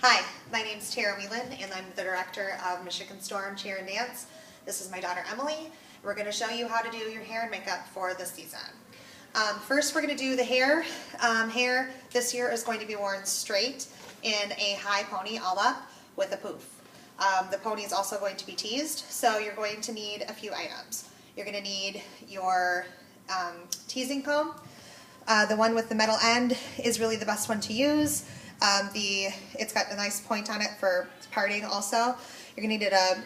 Hi, my name's Tara Whelan, and I'm the director of Michigan Storm Cheer and Dance. This is my daughter Emily. We're going to show you how to do your hair and makeup for this season. First, we're going to do the hair. Hair this year is going to be worn straight in a high pony all up with a poof. The pony is also going to be teased, so you're going to need a few items. You're going to need your teasing comb. The one with the metal end is really the best one to use. It's got a nice point on it for parting also. You're going to need a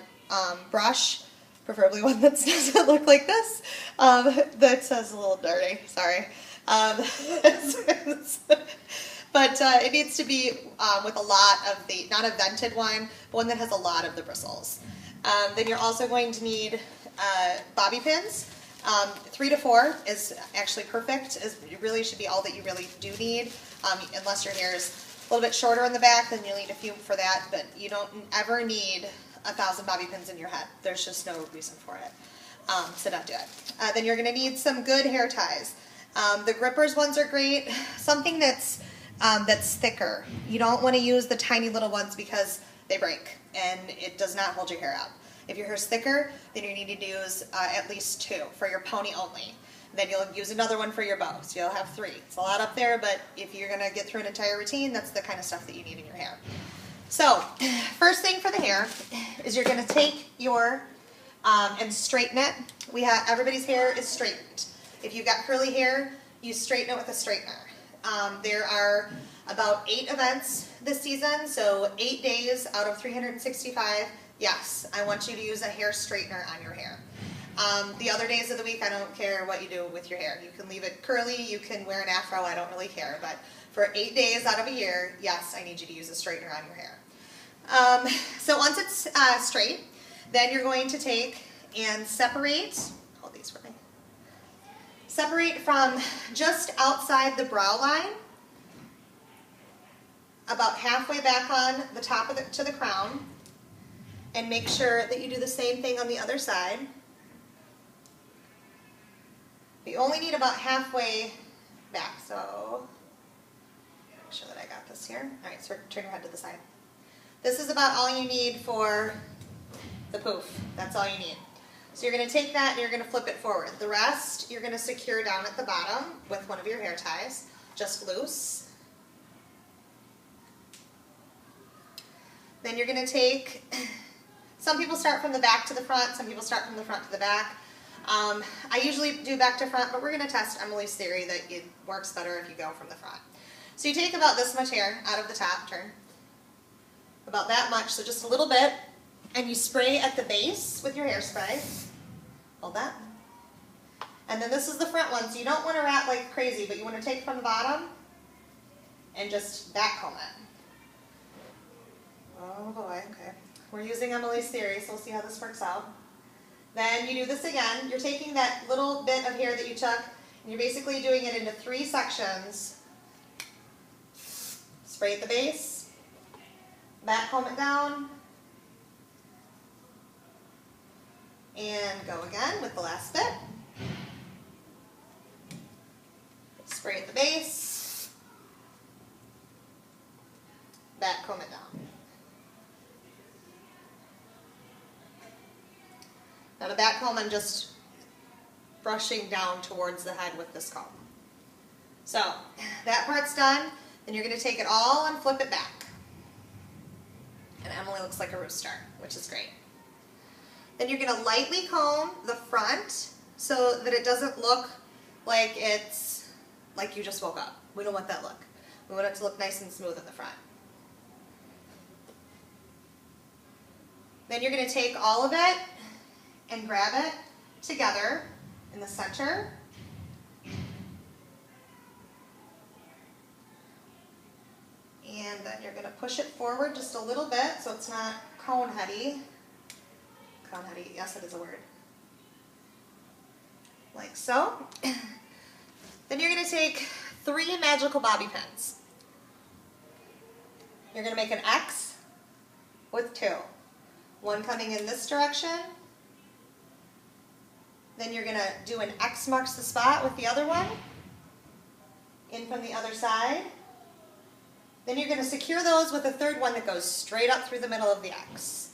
brush, preferably one that doesn't look like this. That says a little dirty, sorry. But it needs to be with a lot of the, not a vented one, but one that has a lot of the bristles. Then you're also going to need bobby pins. 3 to 4 is actually perfect. It really should be all that you really do need, unless your hair is a little bit shorter in the back, then you'll need a few for that, but you don't ever need 1,000 bobby pins in your head. There's just no reason for it, so don't do it. Then you're going to need some good hair ties. The grippers ones are great. Something that's thicker. You don't want to use the tiny little ones because they break and it does not hold your hair up. If your hair's thicker, then you need to use at least 2 for your pony only. Then you'll use another one for your bow, so you'll have 3. It's a lot up there, but if you're going to get through an entire routine, that's the kind of stuff that you need in your hair. So, first thing for the hair is you're going to take your, and straighten it. Everybody's hair is straightened. If you've got curly hair, you straighten it with a straightener. There are about 8 events this season, so 8 days out of 365, yes, I want you to use a hair straightener on your hair. The other days of the week, I don't care what you do with your hair. You can leave it curly, you can wear an afro, I don't really care. But for 8 days out of a year, yes, I need you to use a straightener on your hair. So once it's straight, then you're going to take and separate, hold these for me, separate from just outside the brow line, about halfway back on the top of to the crown, and make sure that you do the same thing on the other side. You only need about halfway back, so make sure that I got this here. All right, so turn your head to the side. This is about all you need for the poof. That's all you need. So you're going to take that and you're going to flip it forward. The rest you're going to secure down at the bottom with one of your hair ties, just loose. Then you're going to take, some people start from the back to the front, some people start from the front to the back. I usually do back to front, but we're going to test Emily's theory that it works better if you go from the front. So you take about this much hair out of the top, turn, about that much, so just a little bit, and you spray at the base with your hairspray. Hold that. And then this is the front one, so you don't want to wrap like crazy, but you want to take from the bottom and just backcomb it. Oh boy, okay. We're using Emily's theory, so we'll see how this works out. Then you do this again. You're taking that little bit of hair that you took, and you're basically doing it into 3 sections. Spray at the base, backcomb it down, and go again with the last bit. Spray at the base, backcomb it down. Now the back comb, I'm just brushing down towards the head with this comb. So that part's done. Then you're going to take it all and flip it back. And Emily looks like a rooster, which is great. Then you're going to lightly comb the front so that it doesn't look like it's like you just woke up. We don't want that look. We want it to look nice and smooth in the front. Then you're going to take all of it and grab it together in the center. And then you're going to push it forward just a little bit so it's not cone heady. Cone heady, yes, it is a word. Like so. Then you're going to take 3 magical bobby pins. You're going to make an X with 2. One coming in this direction. Then you're going to do an X marks the spot with the other one. In from the other side. Then you're going to secure those with a third one that goes straight up through the middle of the X.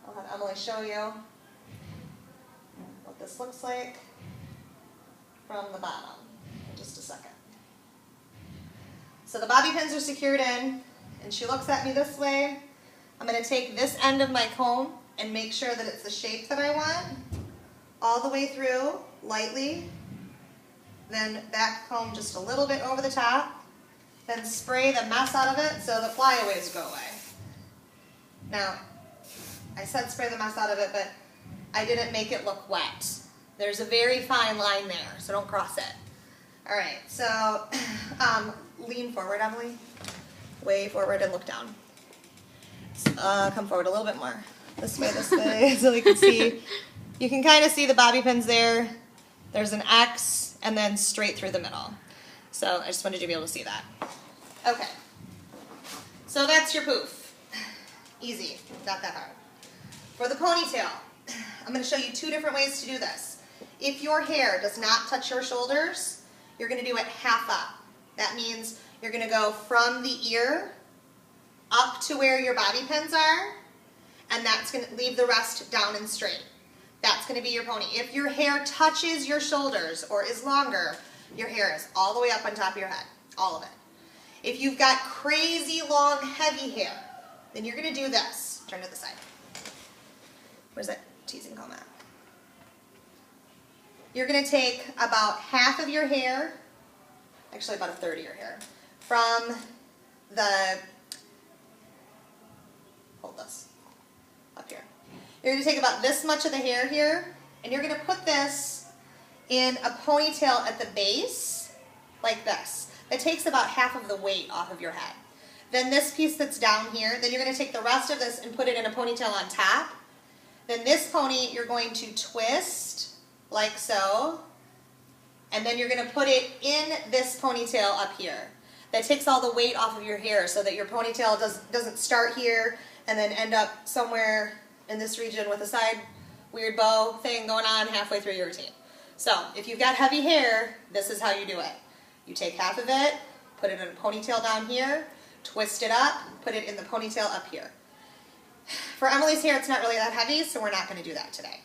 I'll have Emily show you what this looks like from the bottom in just a second. So the bobby pins are secured in, and she looks at me this way. I'm going to take this end of my comb and make sure that it's the shape that I want, all the way through, lightly. Then back comb just a little bit over the top. Then spray the mess out of it so the flyaways go away. Now, I said spray the mess out of it, but I didn't make it look wet. There's a very fine line there, so don't cross it. All right, so lean forward, Emily. Way forward and look down. Come forward a little bit more. This way, so we can see. You can kind of see the bobby pins there. There's an X, and then straight through the middle. So I just wanted you to be able to see that. Okay. So that's your poof. Easy, not that hard. For the ponytail, I'm going to show you 2 different ways to do this. If your hair does not touch your shoulders, you're going to do it half up. That means you're going to go from the ear up to where your bobby pins are, and that's going to leave the rest down and straight. That's going to be your pony. If your hair touches your shoulders or is longer, your hair is all the way up on top of your head, all of it. If you've got crazy long, heavy hair, then you're going to do this. Turn to the side. Where's that teasing comb at? You're going to take about half of your hair, actually about a third of your hair, from the, hold this, up here. You're going to take about this much of the hair here, and you're going to put this in a ponytail at the base, like this. That takes about half of the weight off of your head. Then this piece that's down here, then you're going to take the rest of this and put it in a ponytail on top. Then this pony you're going to twist, like so, and then you're going to put it in this ponytail up here. That takes all the weight off of your hair so that your ponytail doesn't start here and then end up somewhere in this region with a side weird bow thing going on halfway through your routine. So if you've got heavy hair, this is how you do it. You take half of it, put it in a ponytail down here, twist it up, put it in the ponytail up here. For Emily's hair, it's not really that heavy, so we're not going to do that today.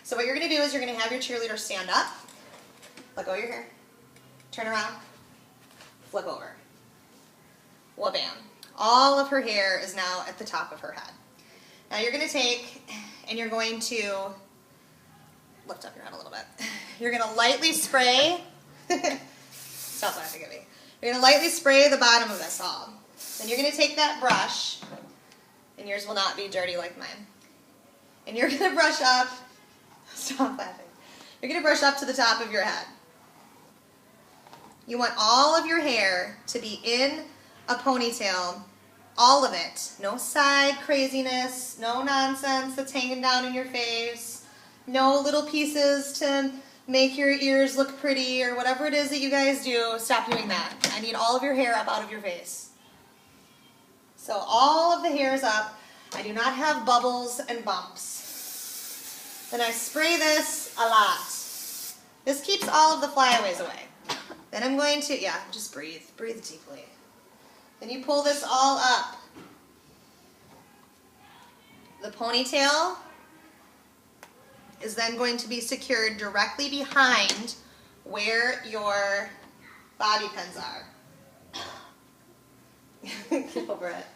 So what you're going to do is you're going to have your cheerleader stand up, let go of your hair, turn around, flip over. Wha-bam. All of her hair is now at the top of her head. Now you're going to take, and you're going to lift up your head a little bit. You're going to lightly spray, stop laughing at me. You're going to lightly spray the bottom of this all. Then you're going to take that brush, and yours will not be dirty like mine. And you're going to brush up, stop laughing. You're going to brush up to the top of your head. You want all of your hair to be in a ponytail, all of it. No side craziness, no nonsense that's hanging down in your face, no little pieces to make your ears look pretty or whatever it is that you guys do. Stop doing that. I need all of your hair up out of your face. So all of the hair is up. I do not have bubbles and bumps. Then I spray this a lot. This keeps all of the flyaways away. Then I'm going to, just breathe. Breathe deeply. Then you pull this all up. The ponytail is then going to be secured directly behind where your bobby pins are. Get over it.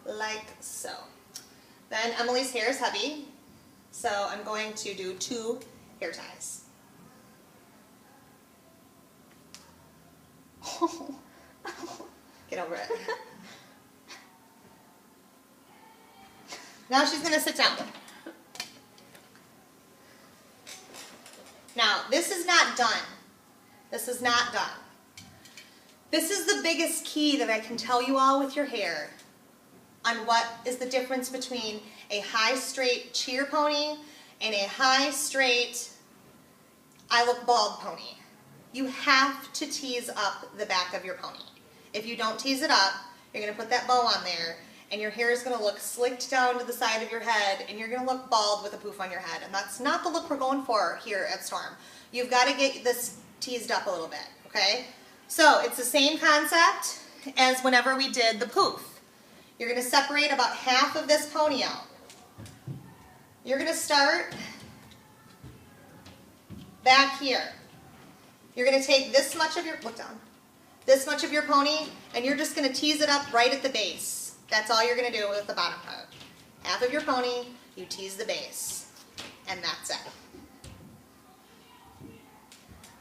Like so. Then Emily's hair is heavy, so I'm going to do 2 hair ties. Get over it. Now she's going to sit down. Now, this is not done. This is not done. This is the biggest key that I can tell you all with your hair on what is the difference between a high straight cheer pony and a high straight I look bald pony. You have to tease up the back of your pony. If you don't tease it up, you're going to put that bow on there and your hair is going to look slicked down to the side of your head, and you're going to look bald with a poof on your head. And that's not the look we're going for here at Storm. You've got to get this teased up a little bit, okay? So it's the same concept as whenever we did the poof. You're going to separate about half of this pony out. You're going to start back here. You're going to take this much of your, look down, this much of your pony, and you're just going to tease it up right at the base. That's all you're going to do with the bottom part. Half of your pony, you tease the base, and that's it.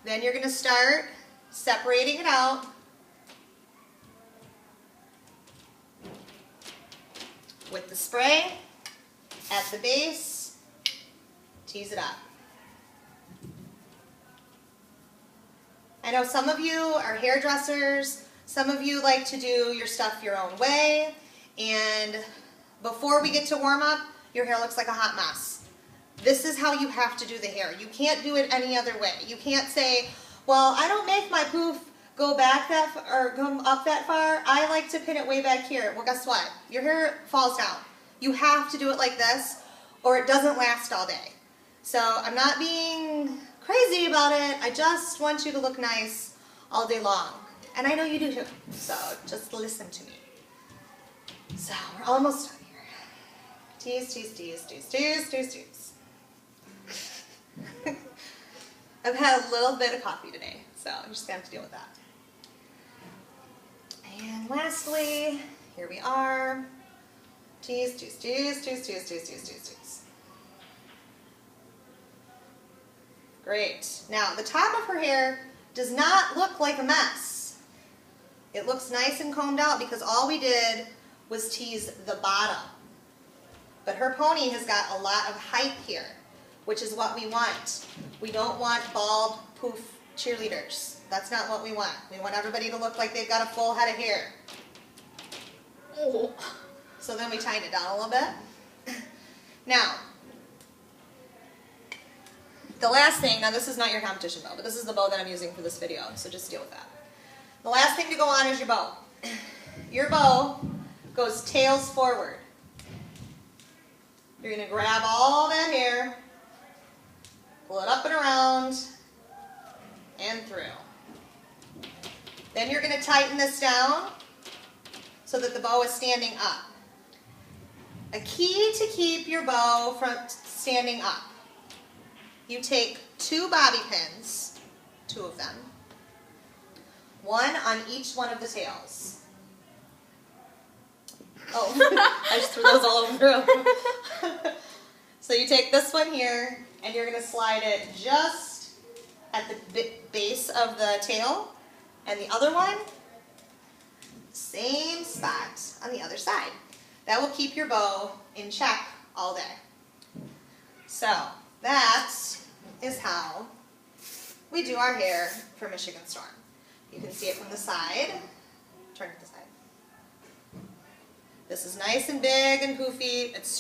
Then you're going to start separating it out with the spray at the base, tease it up. I know some of you are hairdressers, some of you like to do your stuff your own way, and before we get to warm up, your hair looks like a hot mess. This is how you have to do the hair. You can't do it any other way. You can't say, well, I don't make my poof go back that far, or go up that far. I like to pin it way back here. Well, guess what? Your hair falls down. You have to do it like this, or it doesn't last all day. So I'm not being crazy about it. I just want you to look nice all day long. And I know you do too. So just listen to me. So we're almost done here. Tease, tease, tease, tease, tease, tease, tease. I've had a little bit of coffee today, so I'm just going to have to deal with that. And lastly, here we are. Tease, tease, tease, tease, tease, tease, tease, tease, tease. Great. Now, the top of her hair does not look like a mess. It looks nice and combed out because all we did was tease the bottom. But her pony has got a lot of height here, which is what we want. We don't want bald, poof cheerleaders. That's not what we want. We want everybody to look like they've got a full head of hair. Oh. So then we tighten it down a little bit. Now, the last thing, now this is not your competition bow, but this is the bow that I'm using for this video, so just deal with that. The last thing to go on is your bow. Your bow goes tails forward. You're going to grab all that hair, pull it up and around, and through. Then you're going to tighten this down so that the bow is standing up. A key to keep your bow from standing up. You take 2 bobby pins, 2 of them, one on each one of the tails. Oh, I just threw those all over the room. So you take this one here, and you're going to slide it just at the base of the tail, and the other one, same spot on the other side. That will keep your bow in check all day. So that is how we do our hair for Michigan Storm. You can see it from the side. Turn to the side. This is nice and big and poofy. It's